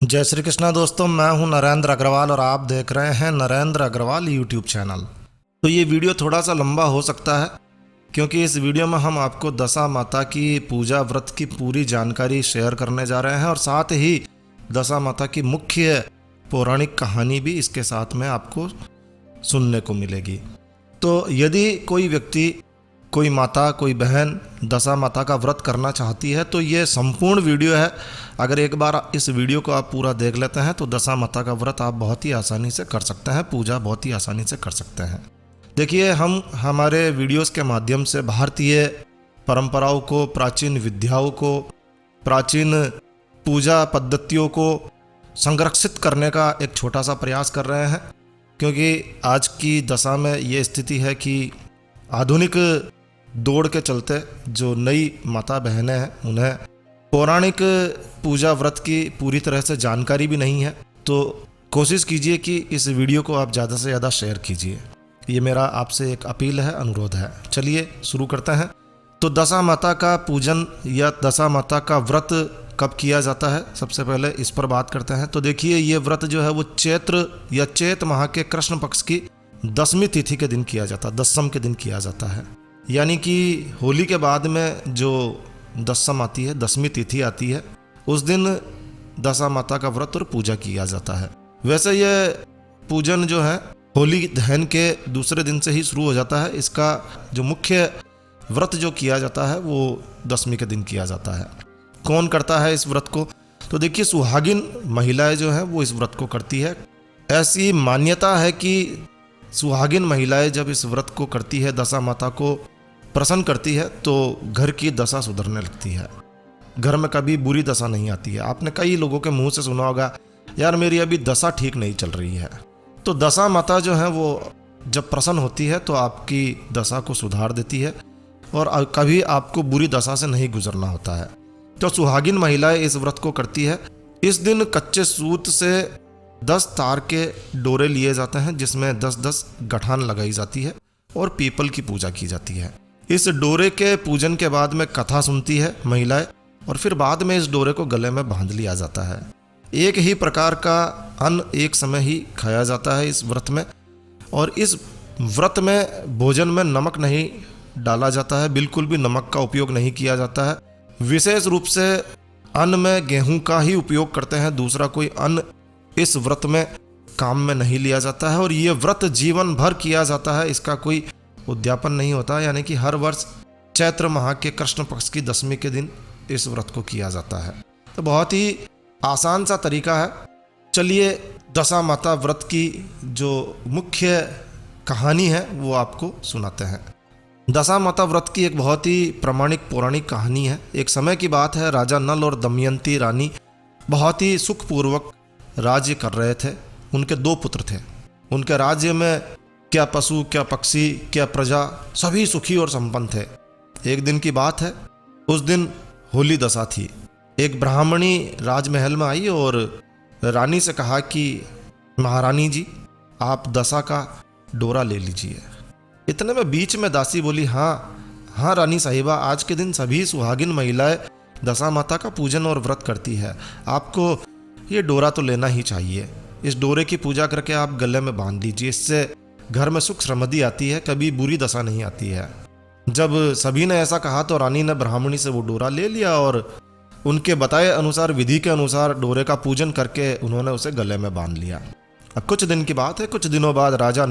जय श्री कृष्णा दोस्तों, मैं हूं नरेंद्र अग्रवाल और आप देख रहे हैं नरेंद्र अग्रवाल यूट्यूब चैनल। तो ये वीडियो थोड़ा सा लंबा हो सकता है क्योंकि इस वीडियो में हम आपको दशा माता की पूजा व्रत की पूरी जानकारी शेयर करने जा रहे हैं और साथ ही दशा माता की मुख्य पौराणिक कहानी भी इसके साथ में आपको सुनने को मिलेगी। तो यदि कोई व्यक्ति, कोई माता, कोई बहन दशा माता का व्रत करना चाहती है तो ये संपूर्ण वीडियो है। अगर एक बार इस वीडियो को आप पूरा देख लेते हैं तो दशा माता का व्रत आप बहुत ही आसानी से कर सकते हैं, पूजा बहुत ही आसानी से कर सकते हैं। देखिए, हम हमारे वीडियोस के माध्यम से भारतीय परंपराओं को, प्राचीन विद्याओं को, प्राचीन पूजा पद्धतियों को संरक्षित करने का एक छोटा सा प्रयास कर रहे हैं, क्योंकि आज की दशा में ये स्थिति है कि आधुनिक दौड़ के चलते जो नई माता बहनें हैं उन्हें पौराणिक पूजा व्रत की पूरी तरह से जानकारी भी नहीं है। तो कोशिश कीजिए कि इस वीडियो को आप ज़्यादा से ज़्यादा शेयर कीजिए। ये मेरा आपसे एक अपील है, अनुरोध है। चलिए शुरू करते हैं। तो दशा माता का पूजन या दशा माता का व्रत कब किया जाता है, सबसे पहले इस पर बात करते हैं। तो देखिए, ये व्रत जो है वो चैत्र या चैत माह के कृष्ण पक्ष की 10वीं तिथि के दिन किया जाता है, दशम के दिन किया जाता है। यानी कि होली के बाद में जो दशम आती है, 10वीं तिथि आती है, उस दिन दशा माता का व्रत और पूजा किया जाता है। वैसे ये पूजन जो है होली दहन के दूसरे दिन से ही शुरू हो जाता है। इसका जो मुख्य व्रत जो किया जाता है वो 10वीं के दिन किया जाता है। कौन करता है इस व्रत को? तो देखिए, सुहागिन महिलाएं जो हैं वो इस व्रत को करती है। ऐसी मान्यता है कि सुहागिन महिलाएं जब इस व्रत को करती है, दशा माता को प्रसन्न करती है, तो घर की दशा सुधरने लगती है, घर में कभी बुरी दशा नहीं आती है। आपने कई लोगों के मुंह से सुना होगा, यार मेरी अभी दशा ठीक नहीं चल रही है। तो दशा माता जो है वो जब प्रसन्न होती है तो आपकी दशा को सुधार देती है और कभी आपको बुरी दशा से नहीं गुजरना होता है। तो सुहागिन महिलाएं इस व्रत को करती है। इस दिन कच्चे सूत से 10 तार के डोरे लिए जाते हैं, जिसमें 10-10 गठान लगाई जाती है और पीपल की पूजा की जाती है। इस डोरे के पूजन के बाद में कथा सुनती है महिलाएं और फिर बाद में इस डोरे को गले में बांध लिया जाता है। एक ही प्रकार का अन्न एक समय ही खाया जाता है इस व्रत में, और इस व्रत में भोजन में नमक नहीं डाला जाता है, बिल्कुल भी नमक का उपयोग नहीं किया जाता है। विशेष रूप से अन्न में गेहूं का ही उपयोग करते हैं, दूसरा कोई अन्न इस व्रत में काम में नहीं लिया जाता है। और ये व्रत जीवन भर किया जाता है, इसका कोई उद्यापन नहीं होता। यानी कि हर वर्ष चैत्र माह के कृष्ण पक्ष की 10वीं के दिन इस व्रत को किया जाता है। तो बहुत ही आसान सा तरीका है। चलिए, दशा माता व्रत की जो मुख्य कहानी है वो आपको सुनाते हैं। दशा माता व्रत की एक बहुत ही प्रामाणिक पौराणिक कहानी है। एक समय की बात है, राजा नल और दमयंती रानी बहुत ही सुखपूर्वक राज्य कर रहे थे। उनके 2 पुत्र थे। उनके राज्य में क्या पशु, क्या पक्षी, क्या प्रजा, सभी सुखी और संपन्न थे। एक दिन की बात है, उस दिन होली दशा थी। एक ब्राह्मणी राजमहल में आई और रानी से कहा कि महारानी जी, आप दशा का डोरा ले लीजिए। इतने में बीच में दासी बोली, हाँ रानी साहिबा, आज के दिन सभी सुहागिन महिलाएं दशा माता का पूजन और व्रत करती है, आपको ये डोरा तो लेना ही चाहिए। इस डोरे की पूजा करके आप गले में बांध लीजिए, इससे घर में सुख समृद्धि आती है, कभी बुरी दशा नहीं आती है। जब सभी ने ऐसा कहा तो रानी ने ब्राह्मणी से वो डोरा ले लिया और उनके बताए अनुसार, विधि के अनुसार डोरे का पूजन करके उन्होंने उसे गले में बांध लिया। अब कुछ दिन की बात है, कुछ दिनों बाद राजा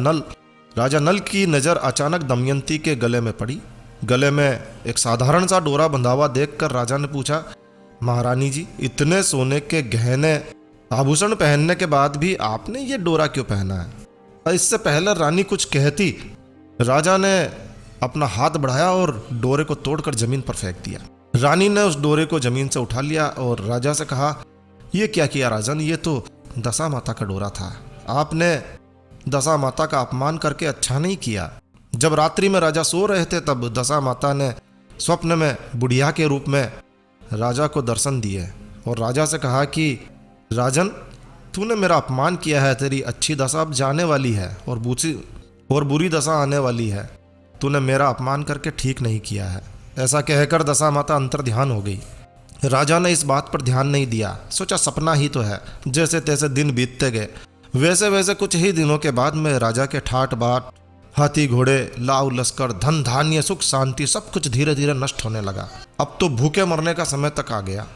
नल की नज़र अचानक दमयंती के गले में पड़ी। गले में एक साधारण सा डोरा बंधा हुआ देखकर राजा ने पूछा, महारानी जी, इतने सोने के गहने आभूषण पहनने के बाद भी आपने ये डोरा क्यों पहना है? इससे पहले रानी कुछ कहती, राजा ने अपना हाथ बढ़ाया और डोरे को तोड़कर जमीन पर फेंक दिया। रानी ने उस डोरे को जमीन से उठा लिया और राजा से कहा, ये क्या किया राजन, ये तो दशा माता का डोरा था, आपने दशा माता का अपमान करके अच्छा नहीं किया। जब रात्रि में राजा सो रहे थे तब दशा माता ने स्वप्न में बुढ़िया के रूप में राजा को दर्शन दिए और राजा से कहा कि राजन, तूने मेरा अपमान किया है, तेरी अच्छी दशा अब जाने वाली है और बुरी दशा आने वाली है, तूने मेरा अपमान करके ठीक नहीं किया है। ऐसा कहकर दशा माता अंतर्ध्यान हो गई। राजा ने इस बात पर ध्यान नहीं दिया, सोचा सपना ही तो है। जैसे तैसे दिन बीतते गए। वैसे वैसे कुछ ही दिनों के बाद में राजा के ठाट बाट, हाथी घोड़े, लाव लश्कर, धन धान्य, सुख शांति सब कुछ धीरे धीरे नष्ट होने लगा। अब तो भूखे मरने का समय तक आ गया।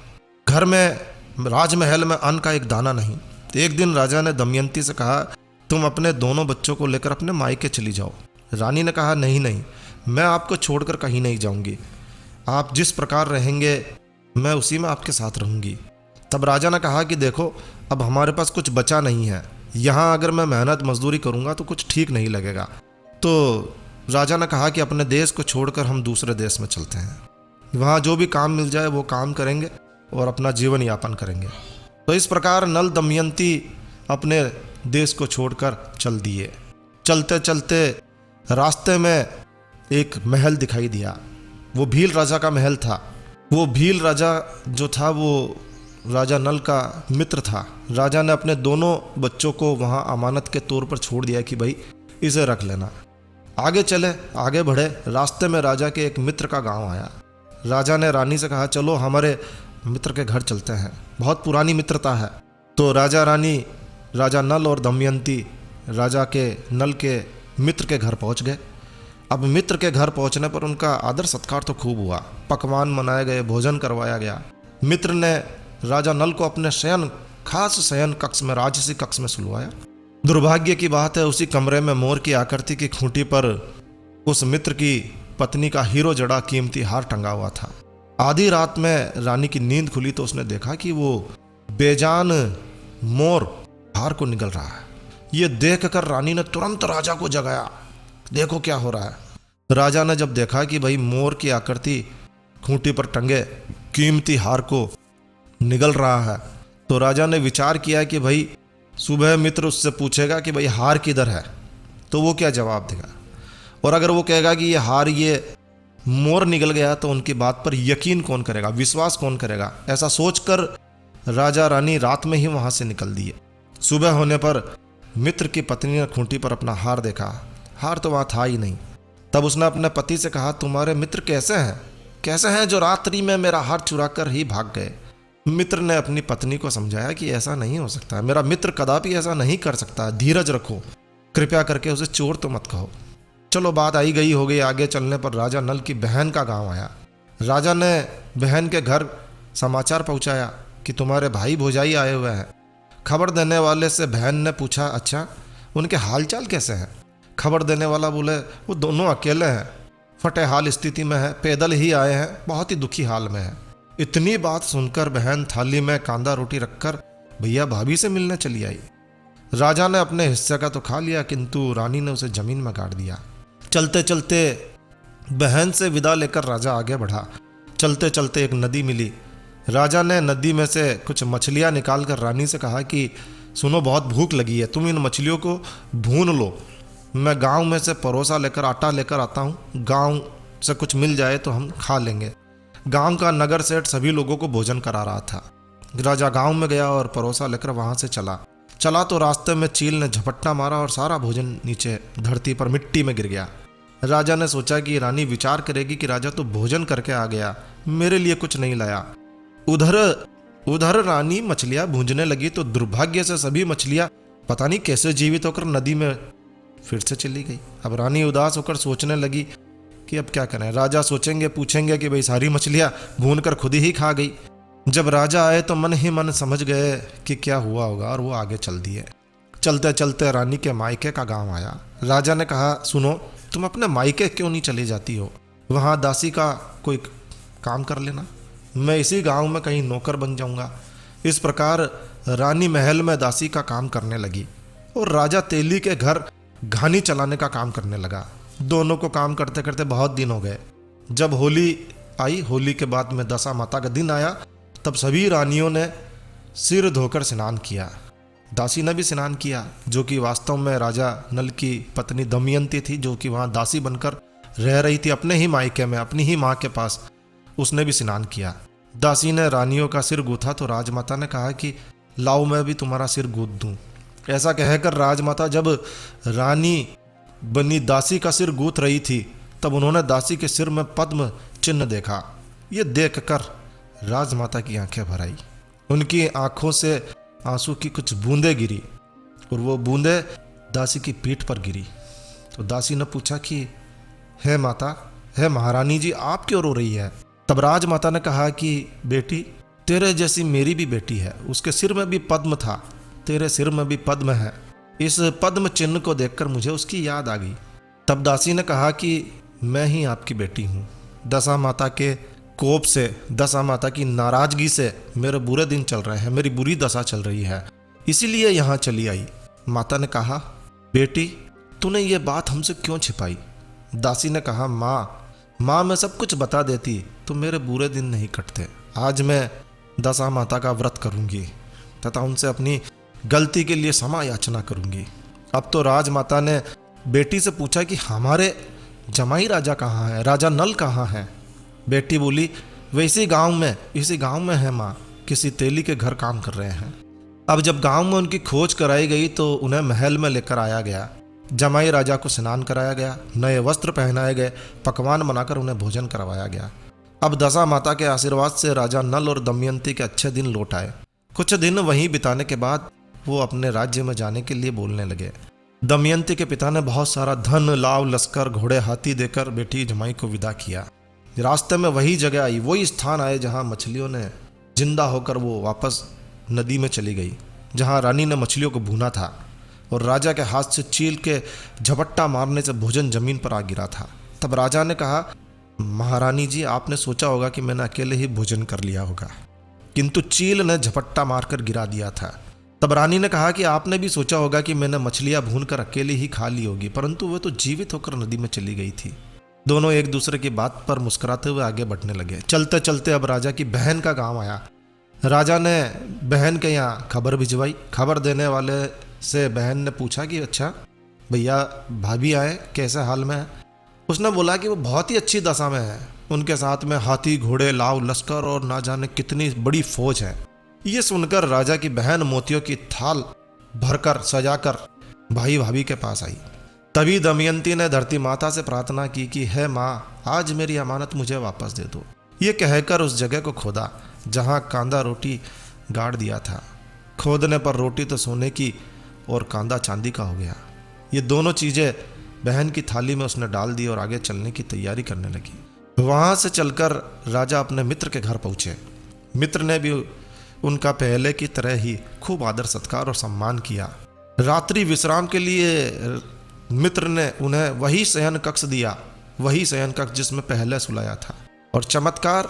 घर में, राजमहल में अन्न का एक दाना नहीं। एक दिन राजा ने दमयंती से कहा, तुम अपने दोनों बच्चों को लेकर अपने मायके चली जाओ। रानी ने कहा, नहीं नहीं, मैं आपको छोड़कर कहीं नहीं जाऊंगी। आप जिस प्रकार रहेंगे मैं उसी में आपके साथ रहूंगी। तब राजा ने कहा कि देखो, अब हमारे पास कुछ बचा नहीं है। यहाँ अगर मैं मेहनत मजदूरी करूँगा तो कुछ ठीक नहीं लगेगा। तो राजा ने कहा कि अपने देश को छोड़कर हम दूसरे देश में चलते हैं। वहाँ जो भी काम मिल जाए वो काम करेंगे और अपना जीवन यापन करेंगे। तो इस प्रकार नल दमयंती अपने देश को छोड़कर चल दिए। चलते चलते रास्ते में एक महल दिखाई दिया। वो भील राजा का महल था। वो भील राजा जो था वो राजा नल का मित्र था। राजा ने अपने दोनों बच्चों को वहाँ अमानत के तौर पर छोड़ दिया कि भाई इसे रख लेना। आगे चले, आगे बढ़े। रास्ते में राजा के एक मित्र का गांव आया। राजा ने रानी से कहा, चलो हमारे मित्र के घर चलते हैं, बहुत पुरानी मित्रता है। तो राजा रानी, राजा नल और दमयंती राजा के नल के मित्र के घर पहुंच गए। अब मित्र के घर पहुंचने पर उनका आदर सत्कार तो खूब हुआ। पकवान मनाए गए, भोजन करवाया गया। मित्र ने राजा नल को अपने खास शयन कक्ष में, राजसी कक्ष में सुलवाया। दुर्भाग्य की बात है, उसी कमरे में मोर की आकृति की खूंटी पर उस मित्र की पत्नी का हीरो जड़ा कीमती हार टंगा हुआ था। आधी रात में रानी की नींद खुली तो उसने देखा कि वो बेजान मोर हार को निगल रहा है। ये देखकर रानी ने तुरंत राजा को जगाया, देखो क्या हो रहा है। राजा ने जब देखा कि भाई मोर की आकृति खूंटी पर टंगे कीमती हार को निगल रहा है, तो राजा ने विचार किया कि भाई सुबह मित्र उससे पूछेगा कि भाई हार किधर है, तो वो क्या जवाब देगा। और अगर वो कहेगा कि ये हार, ये मोर निगल गया, तो उनकी बात पर यकीन कौन करेगा, विश्वास कौन करेगा। ऐसा सोचकर राजा रानी रात में ही वहां से निकल दिए। सुबह होने पर मित्र की पत्नी ने खूंटी पर अपना हार देखा। हार तो वहां था ही नहीं। तब उसने अपने पति से कहा, तुम्हारे मित्र कैसे हैं जो रात्रि में मेरा हार चुरा कर ही भाग गए। मित्र ने अपनी पत्नी को समझाया कि ऐसा नहीं हो सकता, मेरा मित्र कदापि ऐसा नहीं कर सकता, धीरज रखो, कृपया करके उसे चोर तो मत कहो। चलो बात आई गई हो गई। आगे चलने पर राजा नल की बहन का गांव आया। राजा ने बहन के घर समाचार पहुंचाया कि तुम्हारे भाई भौजाई आए हुए हैं। खबर देने वाले से बहन ने पूछा, अच्छा उनके हालचाल कैसे हैं। खबर देने वाला बोले, वो दोनों अकेले हैं, फटे हाल स्थिति में है, पैदल ही आए हैं, बहुत ही दुखी हाल में है। इतनी बात सुनकर बहन थाली में कांदा रोटी रखकर भैया भाभी से मिलने चली आई। राजा ने अपने हिस्से का तो खा लिया, किंतु रानी ने उसे जमीन में गाड़ दिया। चलते चलते बहन से विदा लेकर राजा आगे बढ़ा। चलते चलते एक नदी मिली। राजा ने नदी में से कुछ मछलियां निकालकर रानी से कहा कि सुनो, बहुत भूख लगी है, तुम इन मछलियों को भून लो, मैं गांव में से परोसा लेकर, आटा लेकर आता हूँ, गांव से कुछ मिल जाए तो हम खा लेंगे। गांव का नगर सेठ सभी लोगों को भोजन करा रहा था। राजा गांव में गया और परोसा लेकर वहां से चला तो रास्ते में चील ने झपट्टा मारा और सारा भोजन नीचे धरती पर मिट्टी में गिर गया। राजा ने सोचा कि रानी विचार करेगी कि राजा तो भोजन करके आ गया, मेरे लिए कुछ नहीं लाया। उधर रानी मछलियां भूंजने लगी तो दुर्भाग्य से सभी मछलियां पता नहीं कैसे जीवित होकर नदी में फिर से चली गई। अब रानी उदास होकर सोचने लगी कि अब क्या करें। राजा सोचेंगे, पूछेंगे कि भाई सारी मछलियां भून कर खुद ही खा गई। जब राजा आए तो मन ही मन समझ गए कि क्या हुआ होगा और वो आगे चल दिए। चलते चलते रानी के मायके का गांव आया। राजा ने कहा, सुनो, तुम अपने मायके क्यों नहीं चली जाती हो, वहाँ दासी का कोई काम कर लेना, मैं इसी गांव में कहीं नौकर बन जाऊंगा। इस प्रकार रानी महल में दासी का काम करने लगी और राजा तेली के घर घानी चलाने का काम करने लगा। दोनों को काम करते करते बहुत दिन हो गए। जब होली आई, होली के बाद में दशा माता का दिन आया, तब सभी रानियों ने सिर धोकर स्नान किया। दासी ने भी स्नान किया, जो कि वास्तव में राजा नल की पत्नी दमयंती थी, जो कि वहाँ दासी बनकर रह रही थी अपने ही मायके में, अपनी ही माँ के पास। उसने भी स्नान किया। दासी ने रानियों का सिर गूथा तो राजमाता ने कहा कि लाओ मैं भी तुम्हारा सिर गूंथ दूं। ऐसा कहकर राजमाता जब रानी बनी दासी का सिर गूंथ रही थी, तब उन्होंने दासी के सिर में पद्म चिन्ह देखा। ये देखकर राजमाता की आंखें भर आई। उनकी आंखों से आंसू की कुछ बूंदें गिरी और वो बूंदें दासी की पीठ पर गिरी। तो दासी ने पूछा कि हे माता, हे महारानी जी, आप क्यों रो रही है? तब राजमाता ने कहा कि बेटी, तेरे जैसी मेरी भी बेटी है, उसके सिर में भी पद्म था, तेरे सिर में भी पद्म है। इस पद्म चिन्ह को देखकर मुझे उसकी याद आ गई। तब दासी ने कहा कि मैं ही आपकी बेटी हूँ। दशा माता के कोप से, दशा माता की नाराजगी से मेरे बुरे दिन चल रहे हैं, मेरी बुरी दशा चल रही है, इसीलिए यहाँ चली आई। माता ने कहा, बेटी तूने ये बात हमसे क्यों छिपाई? दासी ने कहा, माँ मैं सब कुछ बता देती तो मेरे बुरे दिन नहीं कटते। आज मैं दशा माता का व्रत करूँगी तथा उनसे अपनी गलती के लिए क्षमा याचना करूँगी। अब तो राजमाता ने बेटी से पूछा कि हमारे जमाई राजा कहाँ है, राजा नल कहाँ है? बेटी बोली, वे इसी गांव में है माँ, किसी तेली के घर काम कर रहे हैं। अब जब गांव में उनकी खोज कराई गई तो उन्हें महल में लेकर आया गया। जमाई राजा को स्नान कराया गया, नए वस्त्र पहनाए गए, पकवान बनाकर उन्हें भोजन करवाया गया। अब दशा माता के आशीर्वाद से राजा नल और दमयंती के अच्छे दिन लौट आए। कुछ दिन वहीं बिताने के बाद वो अपने राज्य में जाने के लिए बोलने लगे। दमयंती के पिता ने बहुत सारा धन, लाव, लश्कर, घोड़े, हाथी देकर बेटी जमाई को विदा किया। रास्ते में वही जगह आई, वही स्थान आए जहाँ मछलियों ने जिंदा होकर वो वापस नदी में चली गई, जहाँ रानी ने मछलियों को भूना था और राजा के हाथ से चील के झपट्टा मारने से भोजन जमीन पर आ गिरा था। तब राजा ने कहा, महारानी जी, आपने सोचा होगा कि मैंने अकेले ही भोजन कर लिया होगा, किंतु चील ने झपट्टा मारकर गिरा दिया था। तब रानी ने कहा कि आपने भी सोचा होगा कि मैंने मछलियां भूनकर अकेले ही खा ली होगी, परंतु वह तो जीवित होकर नदी में चली गई थी। दोनों एक दूसरे की बात पर मुस्कुराते हुए आगे बढ़ने लगे। चलते चलते अब राजा की बहन का गांव आया। राजा ने बहन के यहाँ खबर भिजवाई। खबर देने वाले से बहन ने पूछा कि अच्छा भैया, भाभी आए, कैसे हाल में है? उसने बोला कि वो बहुत ही अच्छी दशा में है, उनके साथ में हाथी, घोड़े, लाव, लश्कर और ना जाने कितनी बड़ी फौज है। ये सुनकर राजा की बहन मोतियों की थाल भरकर सजाकर भाई भाभी के पास आई। तभी दमयंती ने धरती माता से प्रार्थना की कि हे माँ, आज मेरी अमानत मुझे वापस दे दो। ये कहकर उस जगह को खोदा जहाँ कांदा रोटी गाड़ दिया था। खोदने पर रोटी तो सोने की और कांदा चांदी का हो गया। ये दोनों चीज़ें बहन की थाली में उसने डाल दी और आगे चलने की तैयारी करने लगी। वहाँ से चलकर राजा अपने मित्र के घर पहुँचे। मित्र ने भी उनका पहले की तरह ही खूब आदर सत्कार और सम्मान किया। रात्रि विश्राम के लिए मित्र ने उन्हें वही शयन कक्ष दिया, वही शयन कक्ष जिसमें पहले सुलाया था। और चमत्कार,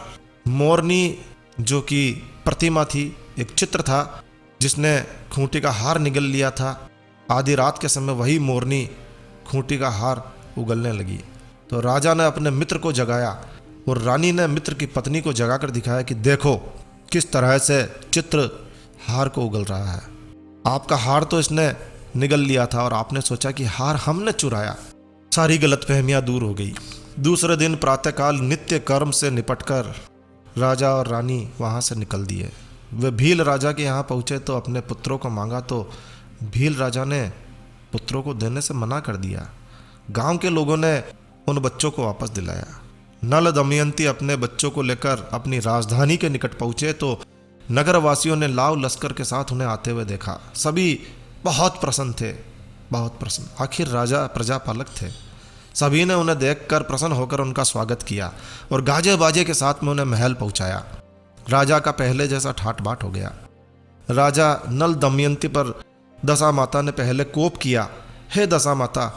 मोरनी जो कि प्रतिमा थी, एक चित्र था जिसने खूंटी का हार निगल लिया था। आधी रात के समय वही मोरनी खूंटी का हार उगलने लगी। तो राजा ने अपने मित्र को जगाया और रानी ने मित्र की पत्नी को जगाकर दिखाया कि देखो किस तरह से चित्र हार को उगल रहा है। आपका हार तो इसने निगल लिया था और आपने सोचा कि हार हमने चुराया। सारी गलतफहमियां दूर हो गई। दूसरे दिन प्रातःकाल नित्य कर्म से निपटकर राजा और रानी वहां से निकल दिए। वे भील राजा के यहाँ पहुँचे तो अपने पुत्रों को मांगा तो भील राजा ने पुत्रों को देने से मना कर दिया। गांव के लोगों ने उन बच्चों को वापस दिलाया। नल दमयंती अपने बच्चों को लेकर अपनी राजधानी के निकट पहुंचे तो नगरवासियों ने लाव लश्कर के साथ उन्हें आते हुए देखा। सभी बहुत प्रसन्न थे, बहुत प्रसन्न। आखिर राजा प्रजापालक थे। सभी ने उन्हें देखकर प्रसन्न होकर उनका स्वागत किया और गाजे बाजे के साथ में उन्हें महल पहुंचाया। राजा का पहले जैसा ठाट बाट हो गया। राजा नल दमयंती पर दशा माता ने पहले कोप किया, हे दशा माता,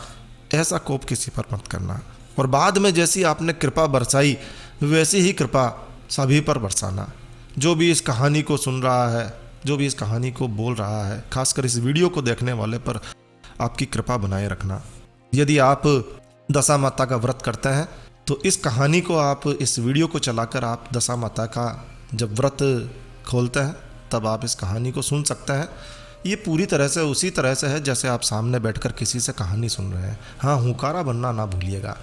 ऐसा कोप किसी पर मत करना, और बाद में जैसी आपने कृपा बरसाई वैसी ही कृपा सभी पर बरसाना। जो भी इस कहानी को सुन रहा है, जो भी इस कहानी को बोल रहा है, खासकर इस वीडियो को देखने वाले पर आपकी कृपा बनाए रखना। यदि आप दशा माता का व्रत करते हैं तो इस कहानी को आप, इस वीडियो को चलाकर आप दशा माता का जब व्रत खोलते हैं तब आप इस कहानी को सुन सकते हैं। ये पूरी तरह से उसी तरह से है जैसे आप सामने बैठकर किसी से कहानी सुन रहे हैं। हाँ, हुंकारा बनना ना भूलिएगा।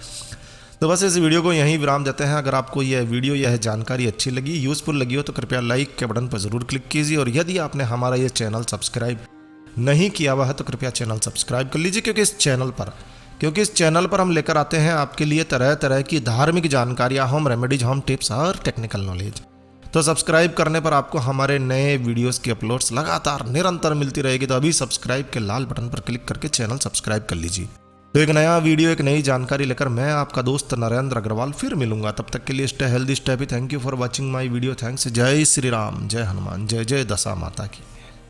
तो बस इस वीडियो को यहीं विराम देते हैं। अगर आपको यह वीडियो, यह जानकारी अच्छी लगी, यूज़फुल लगी हो तो कृपया लाइक के बटन पर ज़रूर क्लिक कीजिए। और यदि आपने हमारा ये चैनल सब्सक्राइब नहीं किया हुआ है तो कृपया चैनल सब्सक्राइब कर लीजिए, क्योंकि इस चैनल पर हम लेकर आते हैं आपके लिए तरह तरह की धार्मिक जानकारियाँ, होम रेमेडीज, होम टिप्स और टेक्निकल नॉलेज। तो सब्सक्राइब करने पर आपको हमारे नए वीडियोस की अपलोड्स लगातार निरंतर मिलती रहेगी। तो अभी सब्सक्राइब के लाल बटन पर क्लिक करके चैनल सब्सक्राइब कर लीजिए। तो एक नया वीडियो, एक नई जानकारी लेकर मैं आपका दोस्त नरेंद्र अग्रवाल फिर मिलूंगा। तब तक के लिए stay healthy, stay happy. Thank you for watching my video. Thanks. जय श्री राम, जय हनुमान, जय जय दशा माता की।